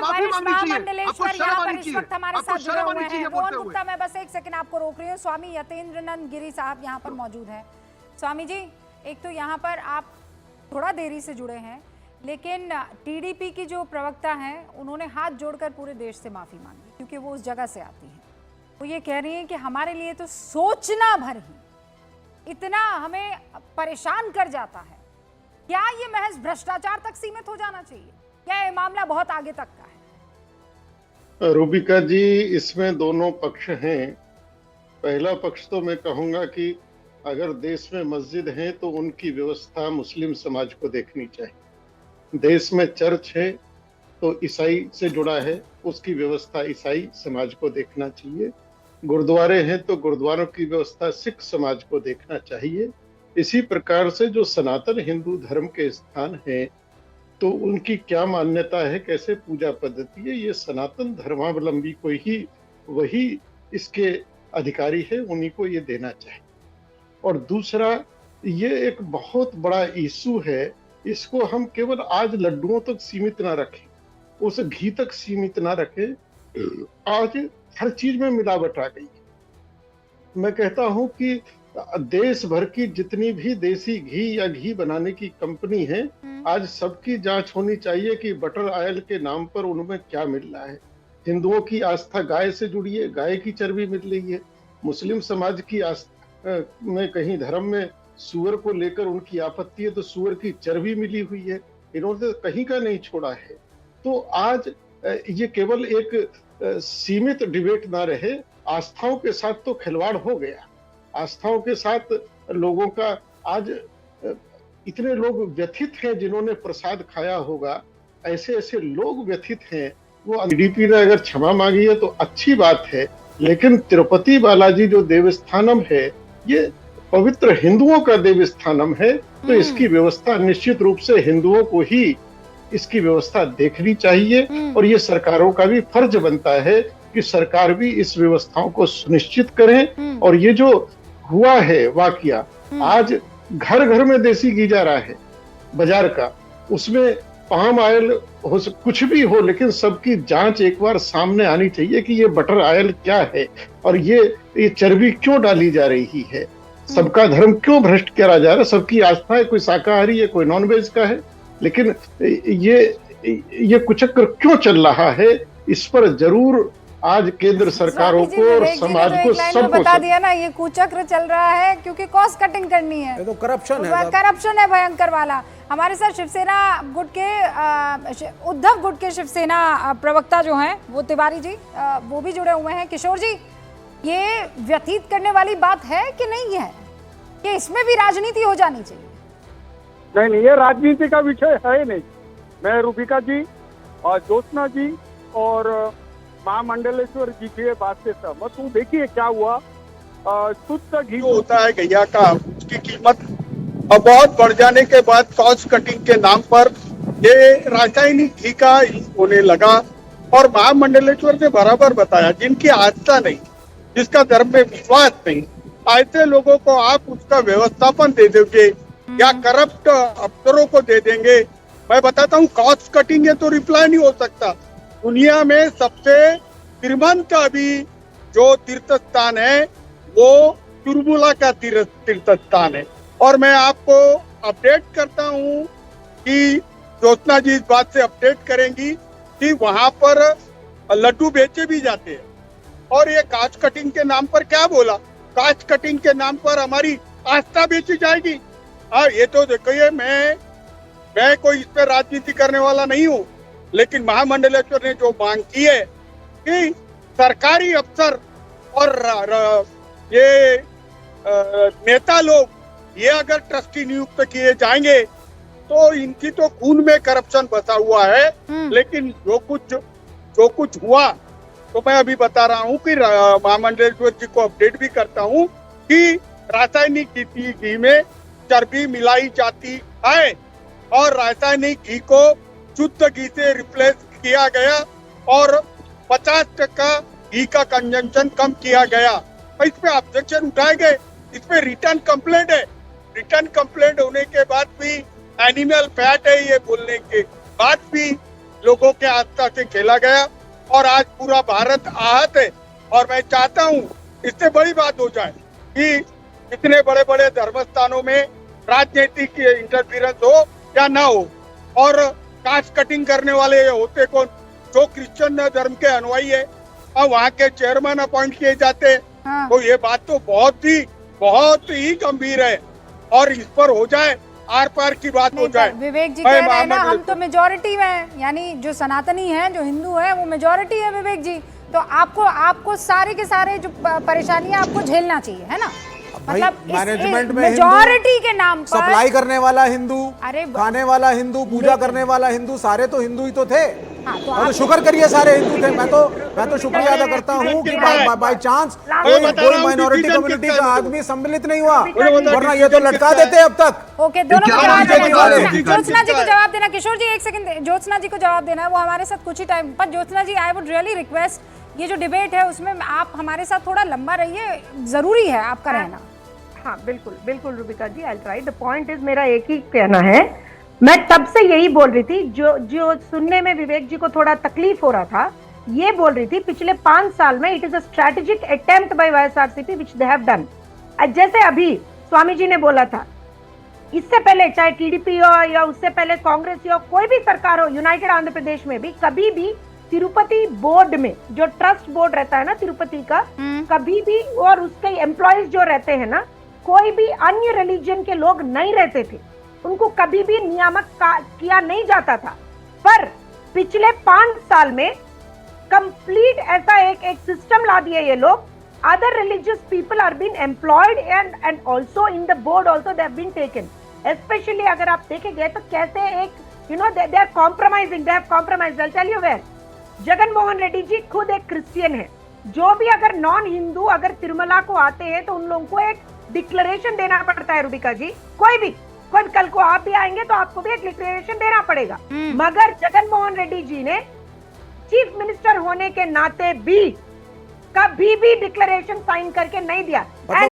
वरिष्ठ मांगनी चाहिए, आपको महामंडलेश्वर शर्म यहाँ आनी पर इस चाहिए, वक्त हमारे आपको साथ जुड़े शर्म हुए आनी चाहिए हैं। बोलते मोहन हुए। गुप्ता, मैं बस एक सेकंड आपको रोक रही हूँ। स्वामी यतेंद्रनंद गिरी साहब यहाँ पर मौजूद हैं। स्वामी जी, एक तो यहाँ पर आप थोड़ा देरी से जुड़े हैं, लेकिन टीडीपी की जो प्रवक्ता हैं उन्होंने हाथ जोड़कर पूरे देश से माफी मांगी, क्योंकि वो उस जगह से आती हैं। वो ये कह रही हैं कि हमारे लिए तो सोचना भर ही इतना हमें परेशान कर जाता है। क्या ये महज भ्रष्टाचार तक सीमित हो जाना चाहिए? क्या ये मामला बहुत आगे तक का है? रूबिका जी, इसमें दोनों पक्ष हैं। पहला पक्ष तो मैं कहूंगा कि अगर देश में मस्जिद है तो उनकी व्यवस्था मुस्लिम समाज को देखनी चाहिए। देश में चर्च है तो ईसाई से जुड़ा है, उसकी व्यवस्था ईसाई समाज को देखना चाहिए। गुरुद्वारे हैं तो गुरुद्वारों की व्यवस्था सिख समाज को देखना चाहिए। इसी प्रकार से जो सनातन हिंदू धर्म के स्थान हैं तो उनकी क्या मान्यता है, कैसे पूजा पद्धति है, ये सनातन धर्मावलंबी को ही वही इसके अधिकारी है, उन्हीं को ये देना चाहिए। और दूसरा, ये एक बहुत बड़ा इशू है, इसको हम केवल आज लड्डुओं तक सीमित ना रखें, उस घी तक सीमित ना रखें। आज हर चीज में मिलावट आ गई। मैं कहता हूं कि देश भर की जितनी भी देसी घी या घी बनाने की कंपनी है, आज सबकी जांच होनी चाहिए कि बटर ऑयल के नाम पर उनमें क्या मिल रहा है। हिंदुओं की आस्था गाय से जुड़ी है, गाय की चर्बी मिल रही है। मुस्लिम समाज की आस्था में कहीं धर्म में सूअर को लेकर उनकी आपत्ति है तो सूअर की चर्बी मिली हुई है। इन्होंने कहीं का नहीं छोड़ा है। तो आज ये केवल एक सीमित डिबेट ना रहे, आस्थाओं के साथ तो खिलवाड़ हो गया। आस्थाओं के साथ लोगों का आज इतने लोग व्यथित हैं जिन्होंने प्रसाद खाया होगा, ऐसे ऐसे लोग व्यथित हैं। वो टीडीपी ने अगर क्षमा मांगी है तो अच्छी बात है, लेकिन तिरुपति बालाजी जो देवस्थानम है ये पवित्र हिंदुओं का देवस्थानम है, तो इसकी व्यवस्था निश्चित रूप से हिंदुओं को ही इसकी व्यवस्था देखनी चाहिए। और ये सरकारों का भी फर्ज बनता है कि सरकार भी इस व्यवस्थाओं को सुनिश्चित करें। और ये जो हुआ है वाकया, आज घर घर में देसी घी जा रहा है बाजार का, उसमें पाम ऑयल हो कुछ भी हो, लेकिन सबकी जांच एक बार सामने आनी चाहिए कि ये बटर ऑयल क्या है और ये चर्बी क्यों डाली जा रही है, सबका धर्म क्यों भ्रष्ट करा जा रहा है। सबकी आस्था है, कोई शाकाहारी है, कोई नॉनवेज का है, लेकिन ये कुचक्र क्यों चल रहा है, इस पर जरूर आज केंद्र सरकारों को और समाज को सबको बता दिया ना, ये कुचक्र चल रहा है क्योंकि कॉस्ट कटिंग करनी है। ये तो करप्शन है, करप्शन है भयंकर वाला। हमारे साथ शिवसेना गुट के उद्धव गुट के शिवसेना प्रवक्ता जो हैं वो तिवारी जी, वो भी जुड़े हुए हैं। किशोर जी, ये व्यतीत करने वाली बात है कि नहीं है कि इसमें भी राजनीति हो जानी चाहिए? नहीं, ये राजनीति का विषय है नहीं। मैं रूबिका जी और ज्योत्सना जी और महामंडलेश्वर जी की बात से सहमत हूँ। देखिए क्या हुआ, शुद्ध घी होता है गैया का, उसकी कीमत बहुत बढ़ जाने के बाद कॉस्ट कटिंग के नाम पर ये रासायनिक घी का होने लगा। और महामंडलेश्वर ने बराबर बताया, जिनकी आस्था नहीं, जिसका धर्म में विश्वास नहीं, ऐसे लोगों को आप उसका व्यवस्थापन दे दोगे या करप्ट अफसरों को दे देंगे। मैं बताता हूँ, कॉस्ट कटिंग है तो रिप्लाई नहीं हो सकता। दुनिया में सबसे श्रीमंत अभी जो तीर्थ स्थान है वो तिरुमला का तीर्थ स्थान है। और मैं आपको अपडेट करता हूँ कि ज्योत्सना जी इस बात से अपडेट करेंगी कि वहां पर लड्डू बेचे भी जाते हैं। और ये कास्ट कटिंग के नाम पर क्या बोला, कास्ट कटिंग के नाम पर हमारी आस्था बेची जाएगी। हाँ, ये तो देखिए, मैं कोई इस पर राजनीति करने वाला नहीं हूँ, लेकिन महामंडलेश्वर ने जो मांग की है कि सरकारी अफसर और ये नेता लोग ये अगर ट्रस्टी नियुक्त किए जाएंगे तो इनकी तो खून में करप्शन बसा हुआ है। लेकिन जो कुछ हुआ तो मैं अभी बता रहा हूँ कि महामंडलेश्वर जी को अपडेट भी करता हूँ कि रासायनिक घी में चर्बी मिलाई जाती है और रासायनिक घी को शुद्ध घी से रिप्लेस किया गया और 50% घी का कंजम्पशन कम किया गया। इस पे ऑब्जेक्शन उठाए गए, इस पे रिटर्न कंप्लेंट है। रिटर्न कंप्लेंट होने के बाद भी एनिमल फैट है ये बोलने के बाद भी लोगों के आस्था से खेला गया और आज पूरा भारत आहत है। और मैं चाहता हूं इससे बड़ी बात हो जाए कि इतने बड़े बड़े धर्म स्थानों में राजनीतिक इंटरफेरेंस हो या ना हो, और कास्ट कटिंग करने वाले होते कौन? जो क्रिश्चियन धर्म के अनुयायी है और वहाँ के चेयरमैन अपॉइंट किए जाते हैं। हाँ। तो ये बात तो बहुत ही गंभीर है और इस पर हो जाए, आर पार की बात हो नहीं, जाए। पर विवेक जी मैं कह रहे हैं ना, महामंडल- हम तो मेजोरिटी में हैं, यानी जो सनातनी हैं, जो हिंदू हैं, वो मेजोरिटी है विवेक जी। तो आपको सारे के सारे जो परेशानियां आपको झेलना चाहिए, है ना? भाई, मतलब मैनेजमेंट में मेजोरिटी के नाम पर सप्लाई करने वाला हिंदू, अरे खाने वाला हिंदू, पूजा करने वाला हिंदू, सारे तो हिंदू ही तो थे। हाँ, तो और तो आप- शुक्र करिए सारे हिंदू थे। मैं तो शुक्रिया अदा करता हूँ कि बाय चांस कोई माइनॉरिटी कम्युनिटी का आदमी सम्मिलित नहीं हुआ, वरना ये तो लटका देते अब तक। ओके, दोनों को क्या जवाब बीजेपी देना। वाले ज्योत्सना जी को जवाब देना। किशोर जी एक सेकंड, ज्योत्सना जी को जवाब देना है, वो हमारे साथ कुछ ही टाइम पर। ज्योत्सना जी, आई वुड रियली रिक्वेस्ट, ये जो डिबेट है उसमें आप हमारे साथ थोड़ा लंबा रहिए, जरूरी है आपका रहना। हाँ बिल्कुल बिल्कुल Rubika ji, I try. The point is, मेरा एक ही कहना है, मैं तब से यही बोल रही थी, जो सुनने में विवेक जी को थोड़ा तकलीफ हो रहा था, ये बोल रही थी पिछले 5 साल में it is a strategic attempt bye YSRCP which they have done. जैसे अभी स्वामी जी ने बोला था, इससे पहले चाहे टीडीपी हो या उससे पहले कांग्रेस हो, कोई भी सरकार हो, यूनाइटेड आंध्र प्रदेश में भी कभी भी तिरुपति बोर्ड में जो ट्रस्ट बोर्ड रहता है ना तिरुपति का, कभी भी, और उसके एम्प्लॉयज जो रहते हैं ना, कोई भी अन्य रिलीजन के लोग नहीं रहते थे, उनको कभी भी नियामक किया नहीं जाता था। पर पिछले 5 साल में कंप्लीट ऐसा एक सिस्टम ला दिया ये लोग। Other religious people are been employed and also in the board also they have been taken. Specially अगर आप देखेंगे तो कैसे एक they are compromising, they have compromised. I tell you where. Jagan Mohan Reddy ji खुद एक क्रिश्चियन है। जो भी अगर नॉन हिंदू अगर तिरुमला को आते हैं तो उन लोगों को एक डिक्लेरेशन देना पड़ता है रूबिका जी। कोई कल को आप भी आएंगे तो आपको भी एक डिक्लेरेशन देना पड़ेगा। मगर जगन मोहन रेड्डी जी ने चीफ मिनिस्टर होने के नाते भी कभी भी डिक्लेरेशन साइन करके नहीं दिया। मतलब